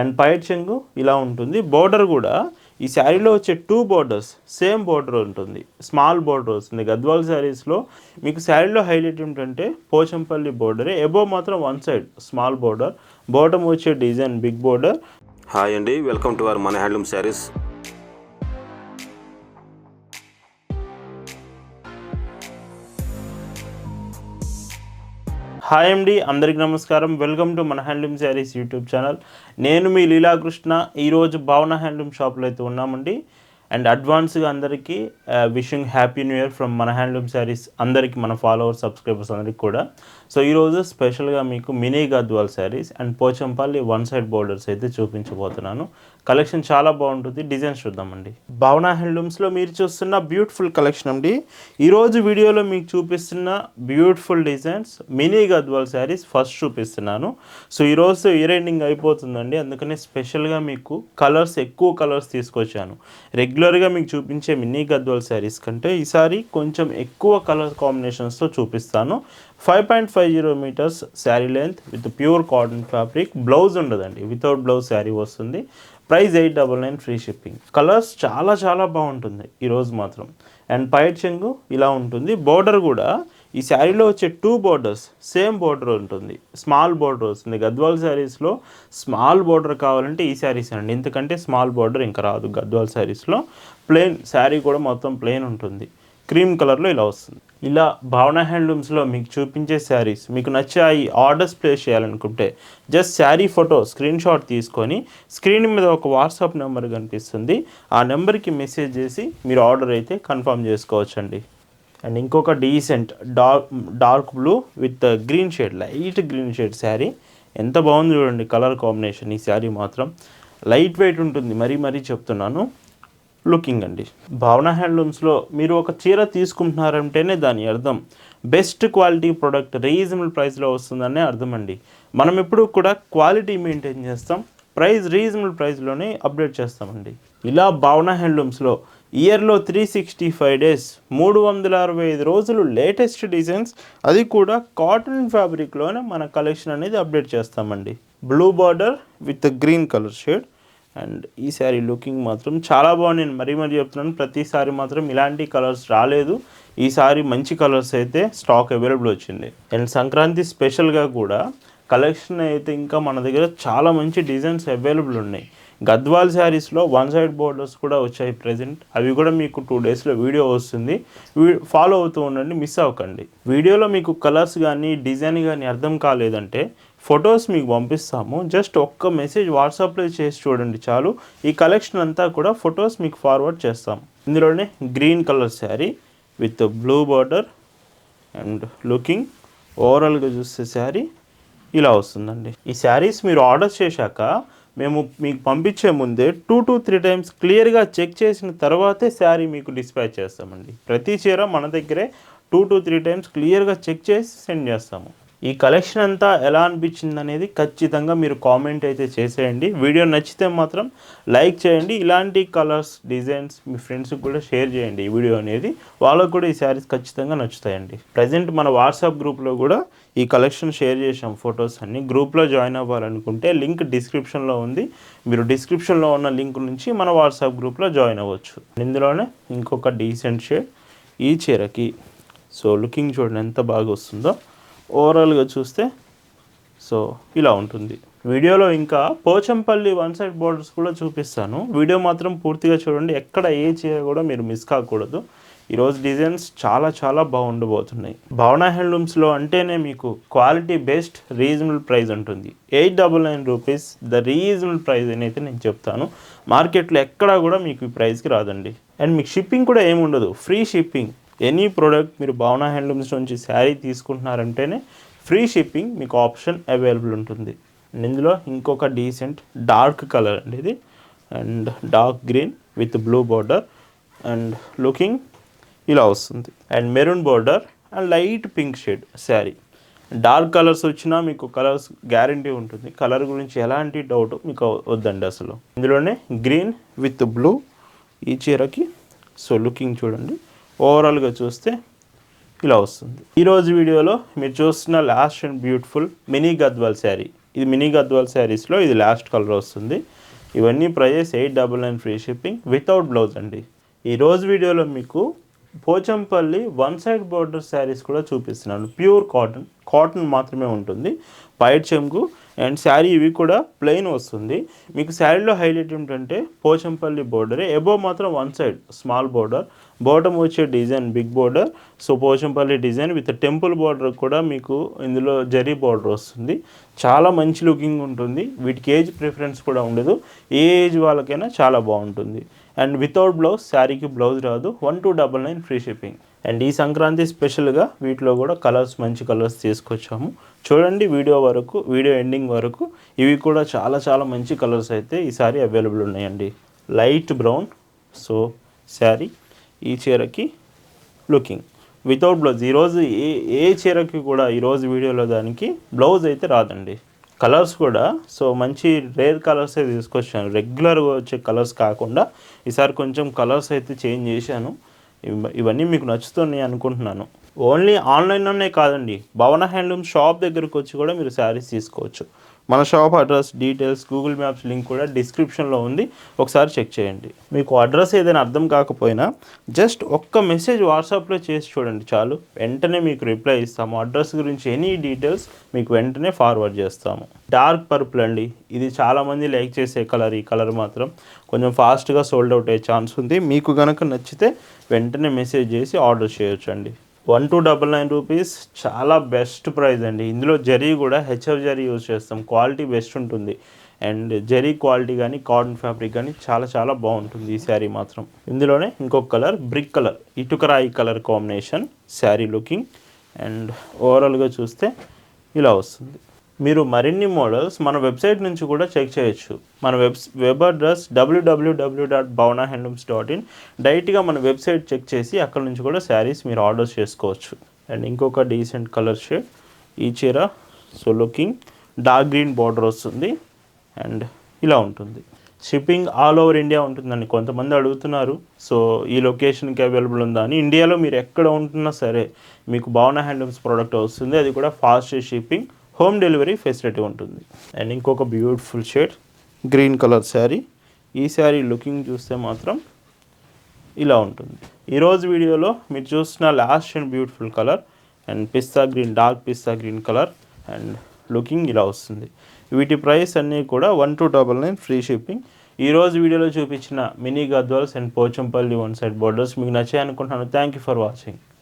And పైట్ చెంగు ఇలా ఉంటుంది. బోర్డర్ కూడా ఈ శారీలో వచ్చే 2 బోర్డర్స్ సేమ్ బోర్డర్ ఉంటుంది, స్మాల్ బోర్డర్ వస్తుంది. గద్వాల్ శారీస్లో మీకు శారీలో హైలైట్ ఏంటంటే పోచంపల్లి బోర్డరే, ఎబోవ్ మాత్రం one side small border, bottom వచ్చే డిజైన్ బిగ్ బోర్డర్. హాయ్ అండి, వెల్కమ్ టు అవర్ మన హ్యాండ్లూమ్ శారీస్. హాయ్ అండి, అందరికీ నమస్కారం. వెల్కమ్ టు మన హ్యాండ్లూమ్ శారీస్ యూట్యూబ్ ఛానల్. నేను మీ లీలాకృష్ణ. ఈరోజు భావన హ్యాండ్లూమ్ షాప్లో అయితే ఉన్నామండి. అండ్ అడ్వాన్స్గా అందరికీ wishing happy new year from మన హ్యాండ్లూమ్ శారీస్ అందరికీ, మన ఫాలోవర్స్ సబ్స్క్రైబర్స్ అందరికీ కూడా. సో ఈరోజు స్పెషల్గా మీకు mini Gadwal saris and Pochampally one side borders అయితే చూపించబోతున్నాను. కలెక్షన్ చాలా బాగుంటుంది, డిజైన్స్ చూద్దామండి. భావన హ్యాండ్లూమ్స్లో మీరు చూస్తున్న బ్యూటిఫుల్ కలెక్షన్ అండి. ఈరోజు వీడియోలో మీకు చూపిస్తున్న beautiful designs mini Gadwal saris first చూపిస్తున్నాను. సో ఈరోజు ఇయర్ ఎండింగ్ అయిపోతుందండి, అందుకని స్పెషల్గా మీకు ఎక్కువ కలర్స్ తీసుకొచ్చాను. రెగ్యులర్గా మీకు చూపించే మినీ గద్వాల్ శారీస్ కంటే ఈసారి కొంచెం ఎక్కువ కలర్ కాంబినేషన్స్తో చూపిస్తాను. 5.50 metres sari length with pure cotton fabric. Blouse ఉండదండి, వితౌట్ బ్లౌజ్ శారీ వస్తుంది. Price 899 free shipping. కలర్స్ చాలా చాలా బాగుంటుంది ఈరోజు మాత్రం. అండ్ పైట్ చెంగు ఇలా ఉంటుంది. బోర్డర్ కూడా ఈ శారీలో వచ్చే 2 బోర్డర్స్ సేమ్ బోర్డర్ ఉంటుంది, స్మాల్ బోర్డర్ వస్తుంది. గద్వాల్ శారీస్లో స్మాల్ బోర్డర్ కావాలంటే ఈ శారీస్ అండి, ఎందుకంటే స్మాల్ బోర్డర్ ఇంకా రాదు గద్వాల్ శారీస్లో. ప్లెయిన్ శారీ కూడా మొత్తం ప్లెయిన్ ఉంటుంది, క్రీమ్ కలర్లో ఇలా వస్తుంది. ఇలా భావన హ్యాండ్లూమ్స్లో మీకు చూపించే శారీస్ మీకు నచ్చాయి, ఆర్డర్స్ ప్లేస్ చేయాలనుకుంటే just sari photo screen shot తీసుకొని స్క్రీన్ మీద ఒక వాట్సాప్ నెంబర్ కనిపిస్తుంది, ఆ నెంబర్కి మెసేజ్ చేసి మీరు ఆర్డర్ అయితే కన్ఫర్మ్ చేసుకోవచ్చండి. అండ్ ఇంకొక decent dark blue with green shade, light green shade sari. ఎంత బాగుంది చూడండి కలర్ కాంబినేషన్. ఈ శారీ మాత్రం లైట్ వెయిట్ ఉంటుంది, మరీ చెప్తున్నాను. లుకింగ్ అండి, భావన హ్యాండ్లూమ్స్లో మీరు ఒక చీర తీసుకుంటున్నారంటేనే దాని అర్థం బెస్ట్ క్వాలిటీ ప్రోడక్ట్ రీజనబుల్ ప్రైస్లో వస్తుందనే అర్థం అండి. మనం ఎప్పుడు కూడా క్వాలిటీ మెయింటైన్ చేస్తాం, ప్రైస్ రీజనబుల్ ప్రైస్లోనే అప్డేట్ చేస్తామండి. ఇలా భావన హ్యాండ్లూమ్స్లో ఇయర్లో 365 డేస్ 365 రోజులు లేటెస్ట్ డిజైన్స్, అది కూడా కాటన్ ఫ్యాబ్రిక్లోనే మన కలెక్షన్ అనేది అప్డేట్ చేస్తామండి. Blue border with green colour shade. And ఈ శారీ లుకింగ్ మాత్రం చాలా బాగుంది. నేను మరీ చెప్తున్నాను, ప్రతిసారి మాత్రం ఇలాంటి కలర్స్ రాలేదు, ఈసారి మంచి కలర్స్ అయితే స్టాక్ అవైలబుల్ వచ్చింది. అండ్ సంక్రాంతి స్పెషల్గా కూడా కలెక్షన్ అయితే ఇంకా మన దగ్గర చాలా మంచి డిజైన్స్ అవైలబుల్ ఉన్నాయి. గద్వాల్ శారీస్లో వన్ సైడ్ బోర్డర్స్ కూడా వచ్చాయి ప్రజెంట్, అవి కూడా మీకు 2 డేస్లో వీడియో వస్తుంది, ఫాలో అవుతూ ఉండండి, మిస్ అవ్వకండి. వీడియోలో మీకు కలర్స్ కానీ డిజైన్ కానీ అర్థం కాలేదంటే ఫొటోస్ మీకు పంపిస్తాము, జస్ట్ ఒక్క మెసేజ్ వాట్సాప్లో చేసి చూడండి చాలు. ఈ కలెక్షన్ అంతా కూడా ఫొటోస్ మీకు ఫార్వర్డ్ చేస్తాం. ఇందులోనే green colour sari with blue border. And looking ఓవరాల్గా చూస్తే శారీ ఇలా వస్తుందండి. ఈ శారీస్ మీరు ఆర్డర్ చేశాక మేము మీకు పంపించే ముందే 2 to 3 టైమ్స్ క్లియర్గా చెక్ చేసిన తర్వాతే శారీ మీకు డిస్పాచ్ చేస్తామండి. ప్రతి చీర మన దగ్గరే 2 to 3 టైమ్స్ క్లియర్గా చెక్ చేసి సెండ్ చేస్తాము. ఈ కలెక్షన్ అంతా ఎలా అనిపించింది అనేది ఖచ్చితంగా మీరు కామెంట్ అయితే చేసేయండి. వీడియో నచ్చితే మాత్రం లైక్ చేయండి. ఇలాంటి కలర్స్ డిజైన్స్ మీ ఫ్రెండ్స్కి కూడా షేర్ చేయండి. ఈ వీడియో అనేది వాళ్ళకు కూడా ఈ శారీస్ ఖచ్చితంగా నచ్చుతాయండి. ప్రజెంట్ మన వాట్సాప్ గ్రూప్లో కూడా ఈ కలెక్షన్ షేర్ చేసాం ఫొటోస్ అన్ని. గ్రూప్లో జాయిన్ అవ్వాలనుకుంటే లింక్ డిస్క్రిప్షన్లో ఉంది, మీరు డిస్క్రిప్షన్లో ఉన్న లింక్ నుంచి మన వాట్సాప్ గ్రూప్లో జాయిన్ అవ్వచ్చు. ఇందులోనే ఇంకొక డీసెంట్ షేడ్ ఈ చీరకి. సో లుకింగ్ చూడండి ఎంత బాగా వస్తుందో. ఓవరాల్గా చూస్తే సో ఇలా ఉంటుంది. వీడియోలో ఇంకా పోచంపల్లి వన్ సైడ్ బోర్డర్స్ కూడా చూపిస్తాను, వీడియో మాత్రం పూర్తిగా చూడండి, ఎక్కడ ఏ చీర కూడా మీరు మిస్ కాకూడదు. ఈరోజు డిజైన్స్ చాలా చాలా బాగుండబోతున్నాయి. భావన హ్యాండ్లూమ్స్లో అంటేనే మీకు క్వాలిటీ బెస్ట్ రీజనబుల్ ప్రైస్ ఉంటుంది. 899 రూపీస్ ద రీజనబుల్ ప్రైస్ అని అయితే నేను చెప్తాను. మార్కెట్లో ఎక్కడా కూడా మీకు ఈ ప్రైస్కి రాదండి. అండ్ మీకు షిప్పింగ్ కూడా ఏమి ఉండదు, ఫ్రీ షిప్పింగ్. ఎనీ ప్రోడక్ట్ మీరు భావన హ్యాండ్లూమ్స్ నుంచి శారీ తీసుకుంటున్నారంటేనే ఫ్రీ షిప్పింగ్ మీకు ఆప్షన్ అవైలబుల్ ఉంటుంది. ఇందులో ఇంకొక డీసెంట్ డార్క్ కలర్ అండి ఇది, and dark green with blue border. And looking ఇలా వస్తుంది. And maroon border and light pink shade sari. Dark colours వచ్చినా మీకు కలర్స్ గ్యారంటీ ఉంటుంది, కలర్ గురించి ఎలాంటి డౌట్ మీకు వద్దండి అసలు. ఇందులోనే గ్రీన్ విత్ బ్లూ ఈ చీరకి. సో లుకింగ్ చూడండి, ఓవరాల్గా చూస్తే ఇలా వస్తుంది. ఈరోజు వీడియోలో మీరు చూస్తున్న last and beautiful mini Gadwal sari. ఇది మినీ గద్వాల్ శారీస్లో ఇది లాస్ట్ కలర్ వస్తుంది. ఇవన్నీ prices 899 free shipping without blouse అండి. ఈరోజు వీడియోలో మీకు Pochampally one side border saris కూడా చూపిస్తున్నాను. ప్యూర్ కాటన్ మాత్రమే ఉంటుంది, వైట్ చెంగు అండ్ శారీ ఇవి కూడా ప్లెయిన్ వస్తుంది. మీకు శారీలో హైలైట్ ఏంటంటే పోచంపల్లి బోర్డరే, ఎబోవ్ మాత్రం one side small border, bottom వచ్చే design big border. So Pochampally design with temple border కూడా మీకు ఇందులో జరీ బోర్డర్ వస్తుంది. చాలా మంచి లుకింగ్ ఉంటుంది. వీటికి ఏజ్ ప్రిఫరెన్స్ కూడా ఉండదు, ఏ ఏజ్ వాళ్ళకైనా చాలా బాగుంటుంది. అండ్ వితౌట్ బ్లౌజ్, శారీకి బ్లౌజ్ రాదు. 1299 ఫ్రీ షిప్పింగ్. అండ్ ఈ సంక్రాంతి స్పెషల్గా వీటిలో కూడా కలర్స్, మంచి కలర్స్ తీసుకొచ్చాము. చూడండి వీడియో ఎండింగ్ వరకు. ఇవి కూడా చాలా చాలా మంచి కలర్స్ అయితే ఈసారి అవైలబుల్ ఉన్నాయండి. లైట్ బ్రౌన్, సో శారీ ఈ చీరకి లుకింగ్ వితౌట్ బ్లౌజ్. ఈరోజు ఏ చీరకి కూడా ఈరోజు వీడియోలో దానికి బ్లౌజ్ అయితే రాదండి. కలర్స్ కూడా సో మంచి రేర్ కలర్సే తీసుకొచ్చాను, రెగ్యులర్గా వచ్చే కలర్స్ కాకుండా ఈసారి కొంచెం కలర్స్ అయితే చేంజ్ చేశాను. ఇవన్నీ మీకు నచ్చుతున్నాయి అనుకుంటున్నాను. ఓన్లీ ఆన్లైన్లోనే కాదండి, భవన హ్యాండ్లూమ్ షాప్ దగ్గరకు వచ్చి కూడా మీరు శారీస్ తీసుకోవచ్చు. మన shop address, details, Google maps link కూడా డిస్క్రిప్షన్లో ఉంది, ఒకసారి చెక్ చేయండి. మీకు అడ్రస్ ఏదైనా అర్థం కాకపోయినా జస్ట్ ఒక్క మెసేజ్ వాట్సాప్లో చేసి చూడండి చాలు, వెంటనే మీకు రిప్లై ఇస్తాము. అడ్రస్ గురించి ఎనీ డీటెయిల్స్ మీకు వెంటనే ఫార్వర్డ్ చేస్తాము. డార్క్ పర్పుల్ అండి, ఇది చాలామంది లైక్ చేసే కలర్. ఈ కలర్ మాత్రం కొంచెం ఫాస్ట్గా సోల్డ్ అవుట్ అయ్యే ఛాన్స్ ఉంది. మీకు కనుక నచ్చితే వెంటనే మెసేజ్ చేసి ఆర్డర్ చేయొచ్చు అండి. 1299 రూపీస్, చాలా బెస్ట్ ప్రైస్ అండి. ఇందులో జరీ కూడా హెచ్ఎఫ్ జరీ యూజ్ చేస్తాం, క్వాలిటీ బెస్ట్ ఉంటుంది. అండ్ జరీ క్వాలిటీ కానీ కాటన్ ఫ్యాబ్రిక్ కానీ చాలా చాలా బాగుంటుంది ఈ శారీ మాత్రం. ఇందులోనే ఇంకొక కలర్ బ్రిక్ కలర్, ఇటుకరాయి colour combination sari looking. And ఓవరాల్గా చూస్తే ఇలా వస్తుంది. మీరు మరిన్ని మోడల్స్ మన వెబ్సైట్ నుంచి కూడా చెక్ చేయొచ్చు. మన వెబ్ అడ్రస్ www.bhavanahandlooms.in. డైరెక్ట్గా మన వెబ్సైట్ చెక్ చేసి అక్కడ నుంచి కూడా శారీస్ మీరు ఆర్డర్స్ చేసుకోవచ్చు. అండ్ ఇంకొక డీసెంట్ కలర్ షేడ్ ఈ చీర. So looking dark green border వస్తుంది అండ్ ఇలా ఉంటుంది. షిప్పింగ్ ఆల్ ఓవర్ ఇండియా ఉంటుందని కొంతమంది అడుగుతున్నారు. సో ఈ లొకేషన్కి అవైలబుల్ ఉందా అని. ఇండియాలో మీరు ఎక్కడ ఉంటున్నా సరే మీకు భవన హ్యాండ్లూమ్స్ ప్రోడక్ట్ వస్తుంది. అది కూడా fast shipping, home delivery facility ఉంటుంది. అండ్ ఇంకొక beautiful shade green colour sari. ఈ శారీ లుకింగ్ చూస్తే మాత్రం ఇలా ఉంటుంది. ఈరోజు వీడియోలో మీరు చూస్తున్న last and beautiful colour and pista green, dark pista green colour and looking ఇలా వస్తుంది. వీటి ప్రైస్ అన్నీ కూడా 1299 ఫ్రీ షిప్పింగ్. ఈరోజు వీడియోలో చూపించిన mini Gadwals and Pochampally one side borders మీకు నచ్చాయి అనుకుంటున్నాను. Thank you for watching.